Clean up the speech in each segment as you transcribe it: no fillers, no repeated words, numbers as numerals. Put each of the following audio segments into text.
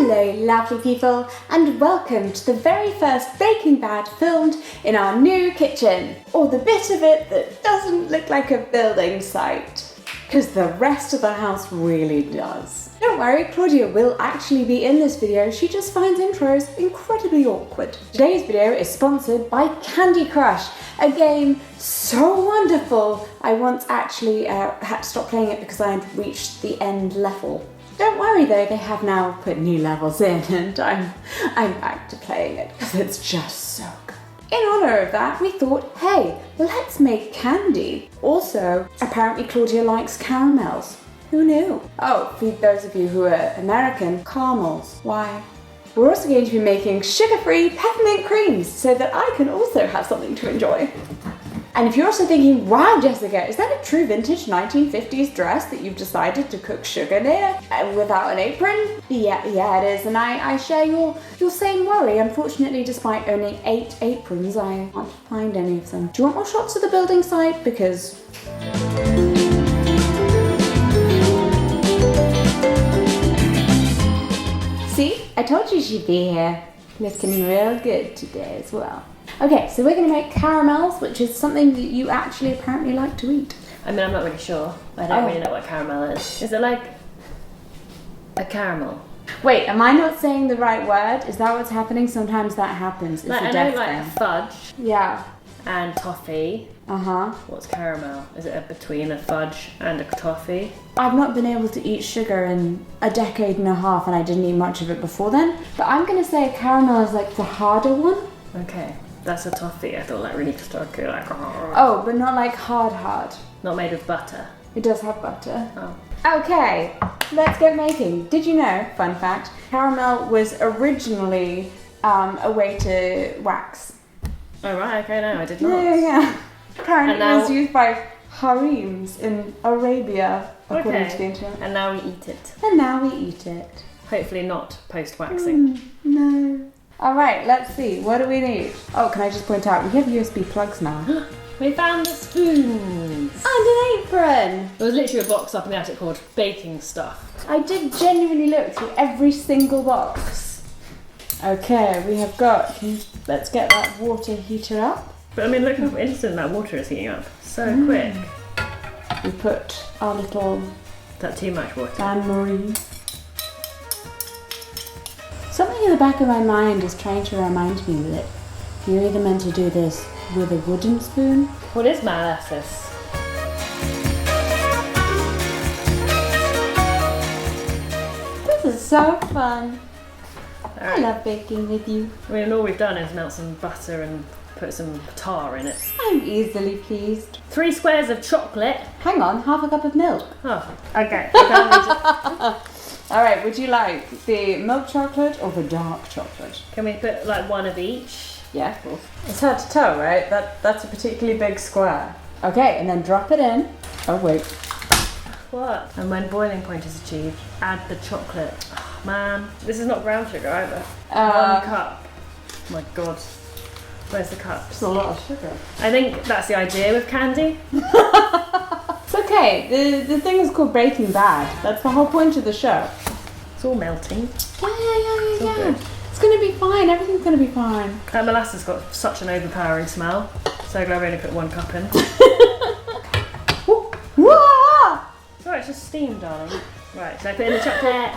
Hello lovely people, and welcome to the very first Breaking Bad filmed in our new kitchen, or the bit of it that doesn't look like a building site, because the rest of the house really does. Don't worry, Claudia will actually be in this video, she just finds intros incredibly awkward. Today's video is sponsored by Candy Crush, a game so wonderful I once actually had to stop playing it because I had reached the end level. Don't worry though, they have now put new levels in and I'm back to playing it because it's just so good. In honor of that, we thought, hey, let's make candy. Also, apparently Claudia likes caramels. Who knew? Oh, for those of you who are American, caramels. Why? We're also going to be making sugar-free peppermint creams so that I can also have something to enjoy. And if you're also thinking, wow, Jessica, is that a true vintage 1950s dress that you've decided to cook sugar near without an apron? Yeah, it is. And I share your same worry. Unfortunately, despite owning 8 aprons, I can't find any of them. Do you want more shots of the building site? Because... See, I told you she'd be here. Looking real good today as well. Okay, so we're going to make caramels, which is something that you actually apparently like to eat. I mean, I'm not really sure. I don't really know what caramel is. Is it like a caramel? Wait, am I not saying the right word? Is that what's happening? Sometimes that happens. It's like, a I deaf know like thing. fudge. Yeah. And toffee. Uh-huh. What's caramel? Is it between a fudge and a toffee? I've not been able to eat sugar in a decade and a half and I didn't eat much of it before then. But I'm going to say a caramel is like the harder one. Okay. That's a toffee. I thought like really starky, like. Oh, but not like hard. Not made of butter. It does have butter. Oh. Okay, let's get making. Did you know, fun fact, caramel was originally a way to wax. Oh right, okay, no, I did not. Yeah. Apparently it was used by harems in Arabia, according to the internet. And now we eat it. And now we eat it. Hopefully not post-waxing. No. Alright, let's see. What do we need? Oh, can I just point out, we have USB plugs now. We found the spoons! And an apron! There was literally a box up in the attic called baking stuff. I did genuinely look through every single box. Okay, we have got... Let's get that water heater up. But I mean, look how instant that water is heating up. So quick. We put our little... Is that too much water? Anne-Marie. Something in the back of my mind is trying to remind me that you're either meant to do this with a wooden spoon. What is molasses? This is so fun. Right. I love baking with you. I mean, all we've done is melt some butter and put some tar in it. I'm easily pleased. 3 squares of chocolate. Hang on, half a cup of milk. Oh, okay. Alright, would you like the milk chocolate or the dark chocolate? Can we put like one of each? Yeah, of course. It's hard to tell, right? That's a particularly big square. Okay, and then drop it in. Oh, wait. What? And when boiling point is achieved, add the chocolate. Oh, man, this is not brown sugar either. 1 cup. Oh my god. Where's the cup? It's a lot of sugar. I think that's the idea with candy. It's okay. The thing is called Breaking Bad. That's the whole point of the show. It's all melting. Yeah. It's gonna be fine. Everything's gonna be fine. That molasses got such an overpowering smell. So glad we only put 1 cup in. Whoa! It's alright, it's just steam, darling. Right, should I put in the chocolate?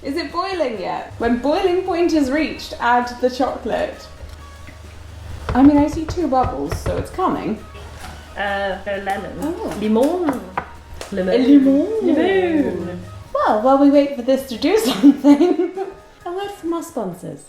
Is it boiling yet? When boiling point is reached, add the chocolate. I mean, I see 2 bubbles, so it's coming. No, lemon. Oh. Limon. Well, while we wait for this to do something, a word from our sponsors.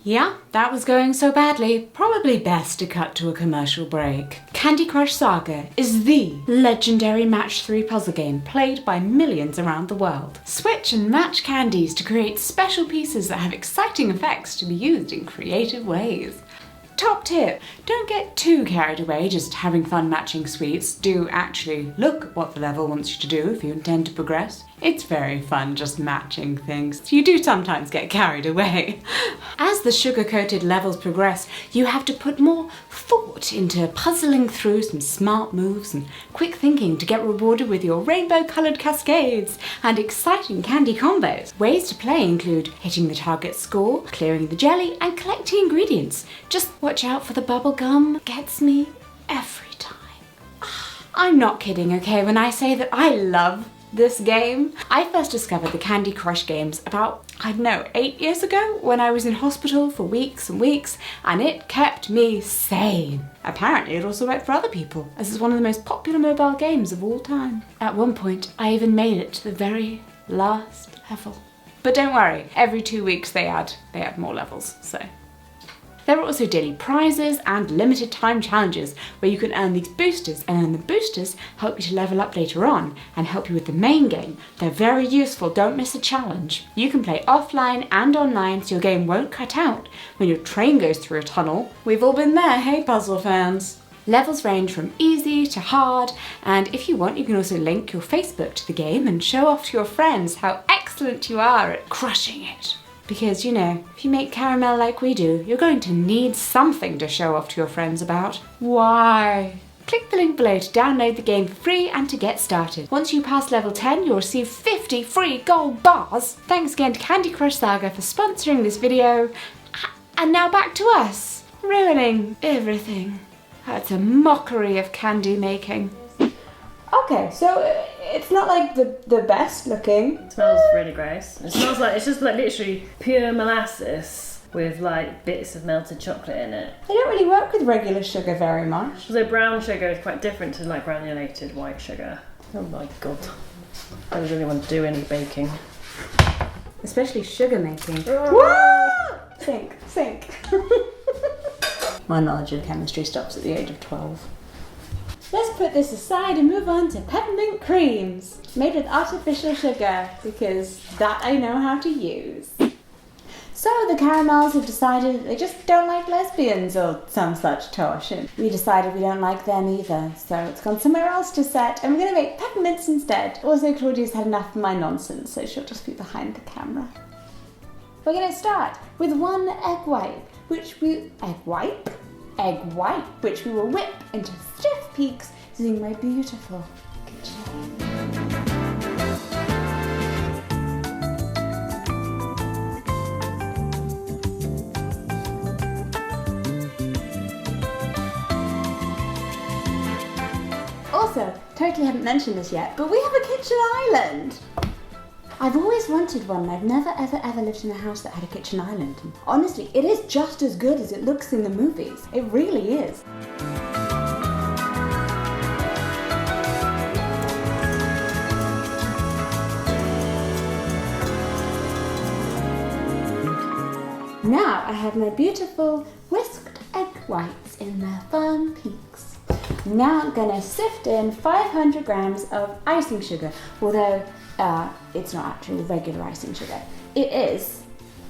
Yeah, that was going so badly, probably best to cut to a commercial break. Candy Crush Saga is the legendary match 3 puzzle game played by millions around the world. Switch and match candies to create special pieces that have exciting effects to be used in creative ways. Top tip, don't get too carried away just having fun matching sweets. Do actually look at what the level wants you to do if you intend to progress. It's very fun just matching things. You do sometimes get carried away. As the sugar-coated levels progress, you have to put more thought into puzzling through some smart moves and quick thinking to get rewarded with your rainbow-coloured cascades and exciting candy combos. Ways to play include hitting the target score, clearing the jelly, and collecting ingredients. Just watch out for the bubble gum. Gets me every time. I'm not kidding, okay, when I say that I love this game. I first discovered the Candy Crush games about, 8 years ago when I was in hospital for weeks and weeks, and it kept me sane. Apparently it also worked for other people, as it's one of the most popular mobile games of all time. At one point, I even made it to the very last level. But don't worry, every 2 weeks they add more levels, so. There are also daily prizes and limited time challenges where you can earn these boosters, and then the boosters help you to level up later on and help you with the main game. They're very useful, don't miss a challenge. You can play offline and online so your game won't cut out when your train goes through a tunnel. We've all been there, hey puzzle fans? Levels range from easy to hard, and if you want you can also link your Facebook to the game and show off to your friends how excellent you are at crushing it. Because, you know, if you make caramel like we do, you're going to need something to show off to your friends about. Why? Click the link below to download the game for free and to get started. Once you pass level 10, you'll receive 50 free gold bars. Thanks again to Candy Crush Saga for sponsoring this video. And now back to us, ruining everything. That's a mockery of candy making. Okay, so it's not like the best looking. It smells really gross. It smells like, it's just like literally pure molasses with like bits of melted chocolate in it. They don't really work with regular sugar very much. So brown sugar is quite different to like granulated white sugar. Oh my god. I don't really want to do any baking. Especially sugar making. Think. My knowledge of chemistry stops at the age of 12. Let's put this aside and move on to peppermint creams, made with artificial sugar, because that I know how to use. So the caramels have decided that they just don't like lesbians or some such tosh, and we decided we don't like them either, so it's gone somewhere else to set, and we're going to make peppermints instead. Also, Claudia's had enough of my nonsense, so she'll just be behind the camera. We're going to start with one egg white, which we will whip into stiff peaks using my beautiful kitchen. Also, totally haven't mentioned this yet, but we have a kitchen island. I've always wanted one, and I've never ever lived in a house that had a kitchen island. And honestly, it is just as good as it looks in the movies. It really is. Now I have my beautiful whisked egg whites in their fun peaks. Now I'm going to sift in 500 grams of icing sugar, although it's not actually regular icing sugar. It is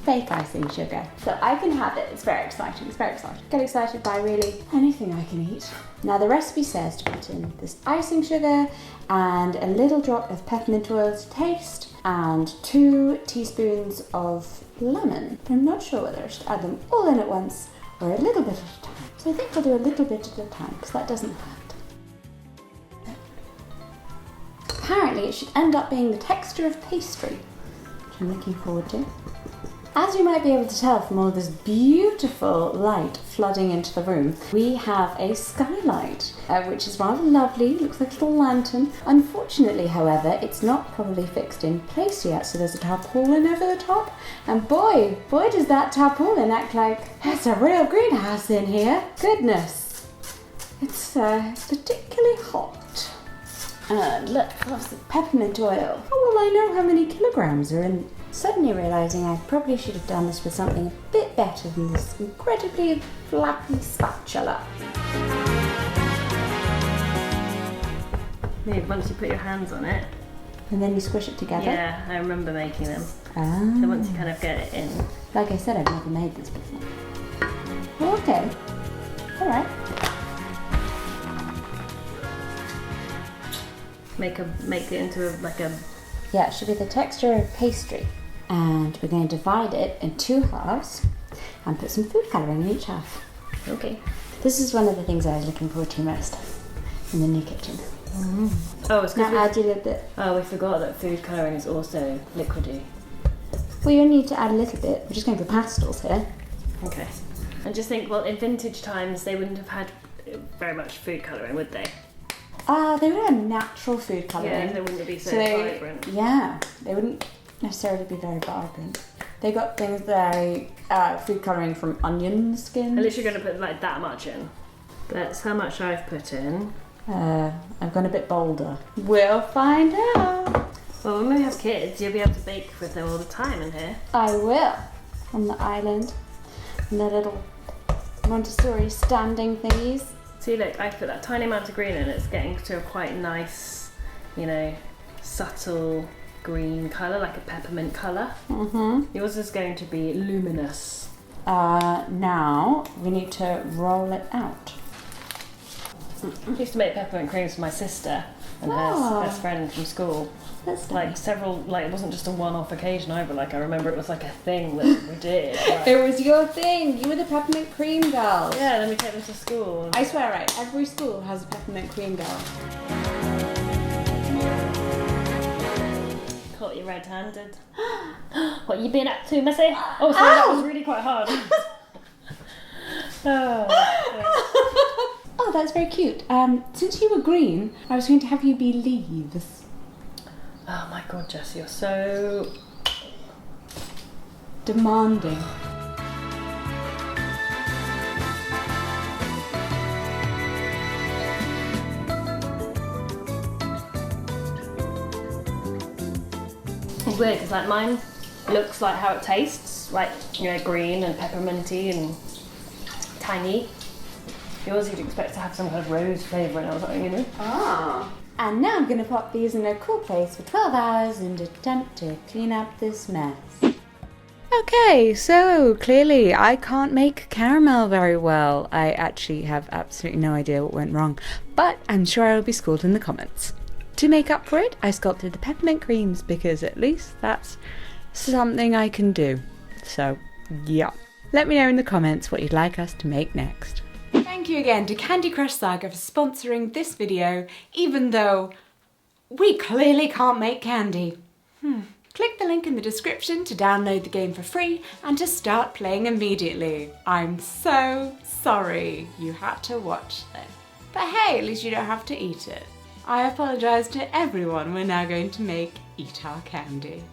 fake icing sugar. So I can have it. It's very exciting. Get excited by really anything I can eat. Now the recipe says to put in this icing sugar and a little drop of peppermint oil to taste and 2 teaspoons of lemon. But I'm not sure whether I should add them all in at once or a little bit at a time. So I think I'll do a little bit at a time because that doesn't hurt. Apparently it should end up being the texture of pastry, which I'm looking forward to. As you might be able to tell from all this beautiful light flooding into the room, we have a skylight, which is rather lovely, looks like a little lantern. Unfortunately, however, it's not properly fixed in place yet, so there's a tarpaulin over the top, and boy does that tarpaulin act like it's a real greenhouse in here. Goodness, it's particularly hot. And look, lots of peppermint oil. Oh, well, I know how many kilograms are in. Suddenly realising I probably should have done this with something a bit better than this incredibly flappy spatula. Maybe once you put your hands on it. And then you squish it together? Yeah, I remember making them. Ah. So once you kind of get it in. Like I said, I've never made this before. Oh, okay. Alright. Make it into like a Yeah, it should be the texture of pastry. And we're going to divide it in 2 halves and put some food colouring in each half. Okay. This is one of the things I was looking forward to most in the new kitchen. Oh, it's Now because add your little bit. we forgot that food colouring is also liquidy. Well, you only need to add a little bit. We're just going for pastels here. Okay. And just think, well, in vintage times, they wouldn't have had very much food colouring, would they? They would have natural food colouring. Yeah, they wouldn't be so vibrant. Yeah, they wouldn't necessarily be very vibrant. They got things like food colouring from onion skins. I'm literally going to put like that much in. That's how much I've put in. I've gone a bit bolder. We'll find out. Well, when we have kids, you'll be able to bake with them all the time in here. I will. On the island. And the little Montessori standing thingies. See, look, I put that tiny amount of green in. It's getting to a quite nice, you know, subtle green colour, like a peppermint colour. Yours is going to be luminous. Now we need to roll it out. I used to make peppermint creams for my sister and her best friend from school. That's Like nice. several, like it wasn't just a one-off occasion either. Like I remember it was like a thing that we did. Like, It was your thing. You were the peppermint cream girl. yeah, then we take them to school. I swear, right? Every school has a peppermint cream girl. Caught you red-handed. What you been up to, Missy? Oh, sorry, that was really quite hard. Oh, that's very cute. Since you were green, I was going to have you be leaves. Oh my god, Jessie, you're so... Demanding. It's weird because like mine looks like how it tastes, like, you know, green and pepperminty and tangy. Yours you'd expect to have some kind of rose flavour in it or something, you know? Ah. And now I'm going to pop these in a cool place for 12 hours and attempt to clean up this mess. Okay, so clearly I can't make caramel very well. I actually have absolutely no idea what went wrong, but I'm sure I will be schooled in the comments. To make up for it, I sculpted the peppermint creams because at least that's something I can do. So, yeah. Let me know in the comments what you'd like us to make next. Thank you again to Candy Crush Saga for sponsoring this video, even though we clearly can't make candy. Click the link in the description to download the game for free and to start playing immediately. I'm so sorry you had to watch this. But hey, at least you don't have to eat it. I apologise to everyone we're now going to make eat our candy.